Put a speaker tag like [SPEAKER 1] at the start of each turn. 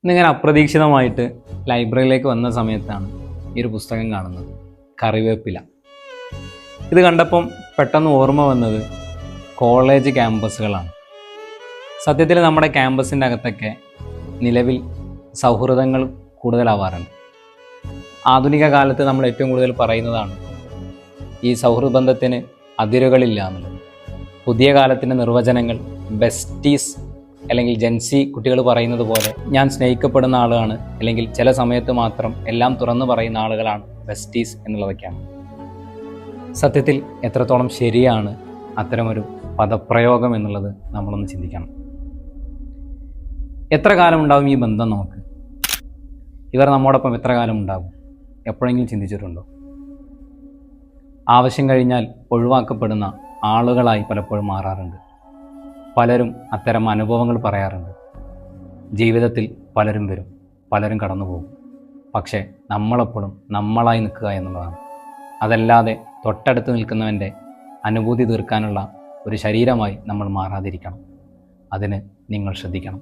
[SPEAKER 1] ഇന്നിങ്ങനെ അപ്രതീക്ഷിതമായിട്ട് ലൈബ്രറിയിലേക്ക് വന്ന സമയത്താണ് ഈ ഒരു പുസ്തകം കാണുന്നത്, കറിവേപ്പില. ഇത് കണ്ടപ്പം പെട്ടെന്ന് ഓർമ്മ വന്നത് കോളേജ് ക്യാമ്പസുകളാണ്. സത്യത്തിൽ നമ്മുടെ ക്യാമ്പസിൻ്റെ അകത്തൊക്കെ നിലവിൽ സൗഹൃദങ്ങൾ കൂടുതലാവാറുണ്ട്. ആധുനിക കാലത്ത് നമ്മൾ ഏറ്റവും കൂടുതൽ പറയുന്നതാണ് ഈ സൗഹൃദ ബന്ധത്തിന് അതിരുകളില്ല എന്നുള്ളത്. പുതിയ കാലത്തിൻ്റെ നിർവചനങ്ങൾ ബെസ്റ്റീസ് അല്ലെങ്കിൽ ജെൻസി കുട്ടികൾ പറയുന്നത് പോലെ ഞാൻ സ്നേഹിക്കപ്പെടുന്ന ആളാണ്, അല്ലെങ്കിൽ ചില സമയത്ത് മാത്രം എല്ലാം തുറന്നു പറയുന്ന ആളുകളാണ് ബെസ്റ്റീസ് എന്നുള്ളതൊക്കെയാണ്. സത്യത്തിൽ എത്രത്തോളം ശരിയാണ് അത്തരമൊരു പദപ്രയോഗം എന്നുള്ളത് നമ്മളൊന്ന് ചിന്തിക്കണം. എത്ര കാലം ഉണ്ടാകും ഈ ബന്ധം? നമുക്ക് ഇവർ നമ്മോടൊപ്പം എത്ര കാലം ഉണ്ടാകും? എപ്പോഴെങ്കിലും ചിന്തിച്ചിട്ടുണ്ടോ? ആവശ്യം കഴിഞ്ഞാൽ ഒഴിവാക്കപ്പെടുന്ന ആളുകളായി പലപ്പോഴും മാറാറുണ്ട്. പലരും അത്തരം അനുഭവങ്ങൾ പറയാറുണ്ട്. ജീവിതത്തിൽ പലരും വരും, പലരും കടന്നു പോകും. പക്ഷേ നമ്മളെപ്പോഴും നമ്മളായി നിൽക്കുക എന്നുള്ളതാണ്. അതല്ലാതെ തൊട്ടടുത്ത് നിൽക്കുന്നവൻ്റെ അനുഭൂതി തീർക്കാനുള്ള ഒരു ശരീരമായി നമ്മൾ മാറാതിരിക്കണം. അതിന് നിങ്ങൾ ശ്രദ്ധിക്കണം.